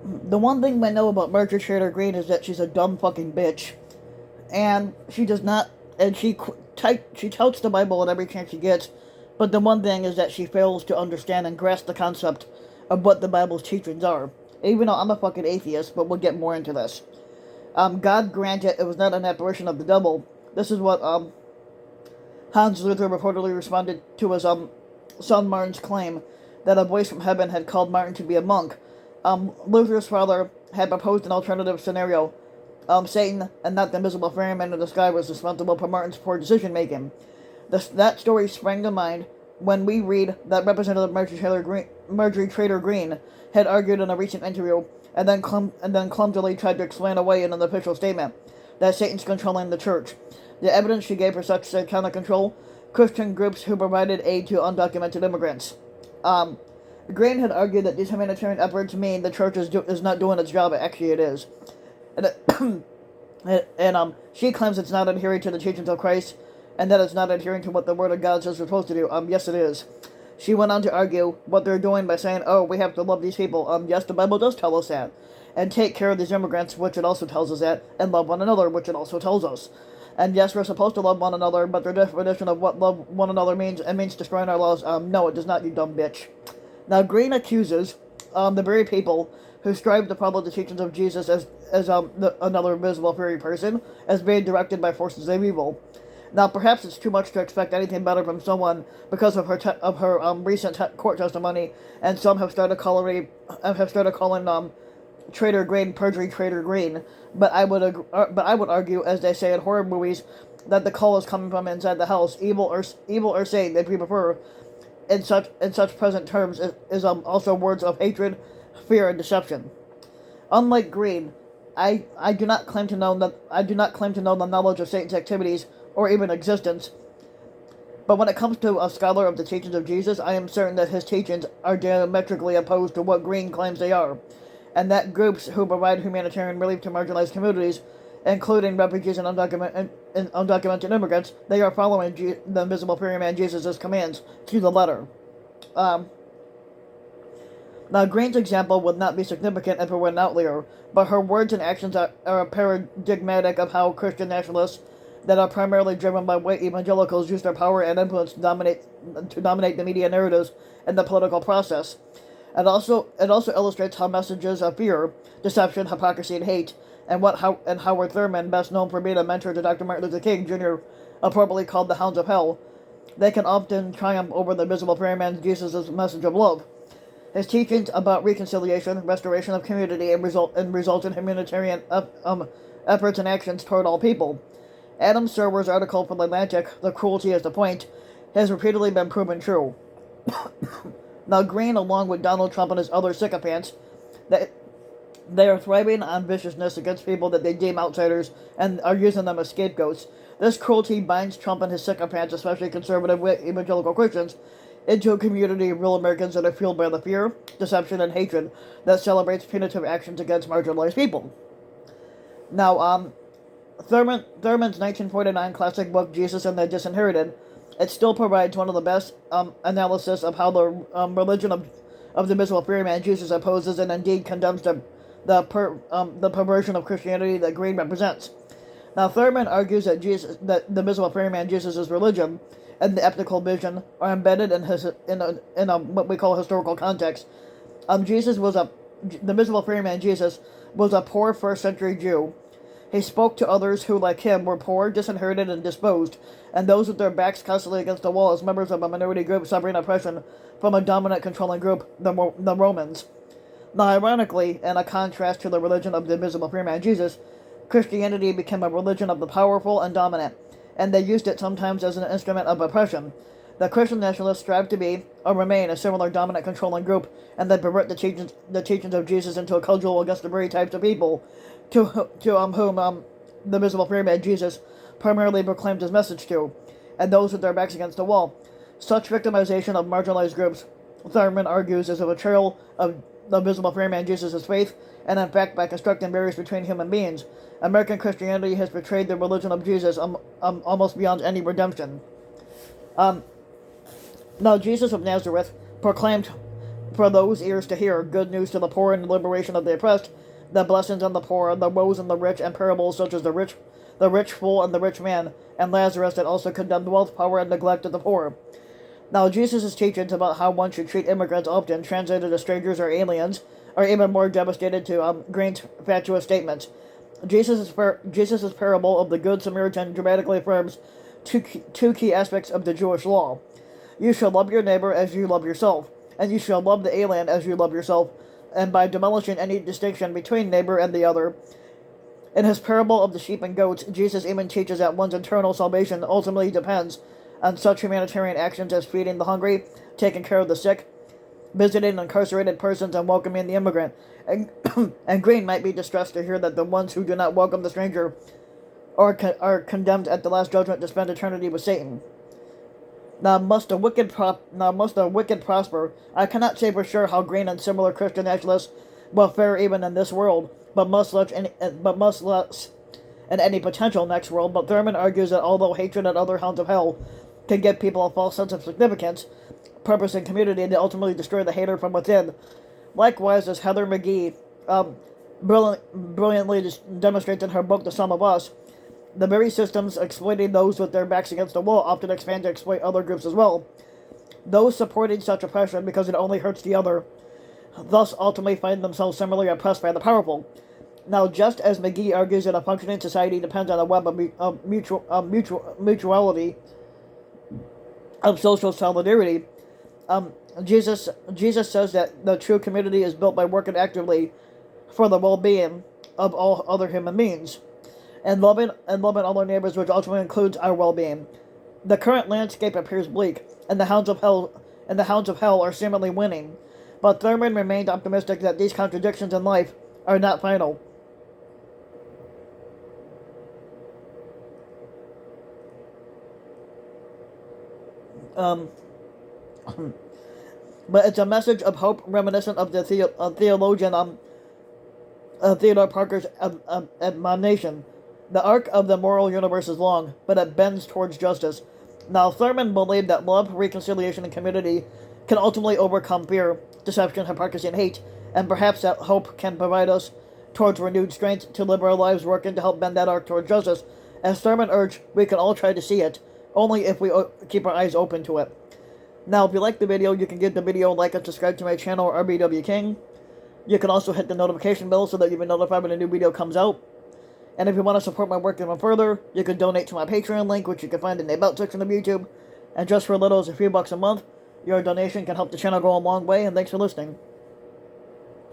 The one thing we know about Marjorie Trader Greene is that she's a dumb fucking bitch, and she does not, and she touts the Bible at every chance she gets, but the one thing is that she fails to understand and grasp the concept of what the Bible's teachings are. Even though I'm a fucking atheist, but we'll get more into this. God granted it was not an apparition of the devil. This is what Hans Luther reportedly responded to his son Martin's claim that a voice from heaven had called Martin to be a monk. Luther's father had proposed an alternative scenario. Satan, and not the invisible ferryman in the sky, was responsible for Martin's poor decision making. That story sprang to mind when we read that Representative Marjorie Trader Greene had argued in a recent interview, and then clumsily tried to explain away in an official statement that Satan's controlling the church. The evidence she gave for such satanic control: Christian groups who provided aid to undocumented immigrants. Greene had argued that these humanitarian efforts mean the church is not doing its job. Actually, it is. And, she claims it's not adhering to the teachings of Christ, and that it's not adhering to what the Word of God says we're supposed to do. Yes, it is. She went on to argue what they're doing by saying, oh, we have to love these people. Yes, the Bible does tell us that. And take care of these immigrants, which it also tells us that. And love one another, which it also tells us. And yes, we're supposed to love one another, but their definition of what love one another means, it means destroying our laws. No, it does not, you dumb bitch. Now, Greene accuses the very people who strive to follow the teachings of Jesus as another invisible fairy person, as being directed by forces of evil. Now, perhaps it's too much to expect anything better from someone because of her recent court testimony, and some have started calling Traitor Greene perjury Traitor Greene. But I would argue, as they say in horror movies, that the call is coming from inside the house. Evil or Satan, if you prefer, in such present terms, is also words of hatred, fear, and deception. Unlike Greene, I do not claim to know the knowledge of Satan's activities or even existence. But when it comes to a scholar of the teachings of Jesus, I am certain that his teachings are diametrically opposed to what Greene claims they are, and that groups who provide humanitarian relief to marginalized communities, including refugees and undocumented immigrants, they are following the invisible fairy man Jesus' commands to the letter. Now, Greene's example would not be significant if it were an outlier, but her words and actions are paradigmatic of how Christian nationalists that are primarily driven by white evangelicals use their power and influence to dominate the media narratives and the political process. It also illustrates how messages of fear, deception, hypocrisy, and hate, and Howard Thurman, best known for being a mentor to Dr. Martin Luther King Jr., appropriately called the Hounds of Hell, they can often triumph over the visible fairy man Jesus' message of love. His teachings about reconciliation, restoration of community, and result in humanitarian efforts and actions toward all people. Adam Serwer's article from The Atlantic, "The Cruelty is the Point," has repeatedly been proven true. Now, Greene, along with Donald Trump and his other sycophants, they are thriving on viciousness against people that they deem outsiders and are using them as scapegoats. This cruelty binds Trump and his sycophants, especially conservative evangelical Christians, into a community of real Americans that are fueled by the fear, deception, and hatred that celebrates punitive actions against marginalized people. Now, Thurman's 1949 classic book, Jesus and the Disinherited, it still provides one of the best analysis of how the religion of the invisible fairy man Jesus opposes and indeed condemns the perversion of Christianity that Greene represents. Now, Thurman argues that the invisible fairy man Jesus' religion and the ethical vision are embedded in what we call historical context. The invisible fairy man Jesus was a poor first-century Jew. He spoke to others who, like him, were poor, disinherited, and disposed, and those with their backs constantly against the wall as members of a minority group suffering oppression from a dominant controlling group, the Romans. Now, ironically, in a contrast to the religion of the invisible fairy man Jesus, Christianity became a religion of the powerful and dominant, and they used it sometimes as an instrument of oppression. The Christian nationalists strive to be, or remain, a similar dominant controlling group, and they pervert the teachings of Jesus into a cudgel against the very types of people to whom the invisible fairy man Jesus primarily proclaimed his message to, and those with their backs against the wall. Such victimization of marginalized groups, Thurman argues, is a betrayal of the invisible fairy man Jesus' faith, and in fact, by constructing barriers between human beings, American Christianity has betrayed the religion of Jesus almost beyond any redemption. Now, Jesus of Nazareth proclaimed for those ears to hear, good news to the poor and liberation of the oppressed, the blessings on the poor, the woes on the rich, and parables such as the rich fool and the rich man, and Lazarus that also condemned wealth, power, and neglect of the poor. Now, Jesus' teachings about how one should treat immigrants, often translated as strangers or aliens, are even more devastated to Greene's fatuous statements. Jesus' parable of the Good Samaritan dramatically affirms two key aspects of the Jewish law. You shall love your neighbor as you love yourself, and you shall love the alien as you love yourself, and by demolishing any distinction between neighbor and the other. In his parable of the sheep and goats, Jesus even teaches that one's eternal salvation ultimately depends on such humanitarian actions as feeding the hungry, taking care of the sick, visiting incarcerated persons, and welcoming the immigrant. And Greene might be distressed to hear that the ones who do not welcome the stranger are condemned at the last judgment to spend eternity with Satan. Now must the wicked prosper. I cannot say for sure how Greene and similar Christian nationalists will fare even in this world, but much less in any potential next world. But Thurman argues that although hatred and other hounds of hell can give people a false sense of significance, purpose, and community, they ultimately destroy the hater from within. Likewise, as Heather McGee brilliantly demonstrates in her book The Sum of Us, the very systems exploiting those with their backs against the wall often expand to exploit other groups as well. Those supporting such oppression because it only hurts the other, thus ultimately find themselves similarly oppressed by the powerful. Now, just as McGee argues that a functioning society depends on a web of mutuality, of social solidarity, Jesus says that the true community is built by working actively for the well-being of all other human beings, and loving all our neighbors, which ultimately includes our well-being. The current landscape appears bleak, and the hounds of hell are seemingly winning. But Thurman remained optimistic that these contradictions in life are not final. But it's a message of hope reminiscent of the theologian Theodore Parker's admonition. The arc of the moral universe is long, but it bends towards justice. Now, Thurman believed that love, reconciliation, and community can ultimately overcome fear, deception, hypocrisy, and hate, and perhaps that hope can provide us towards renewed strength to live our lives working to help bend that arc towards justice. As Thurman urged, we can all try to see it, only if we keep our eyes open to it. Now, if you like the video, you can give the video a like and subscribe to my channel, RBW King. You can also hit the notification bell so that you'll be notified when a new video comes out. And if you want to support my work even further, you can donate to my Patreon link, which you can find in the About section of YouTube. And just for as little as a few bucks a month, your donation can help the channel go a long way, and thanks for listening.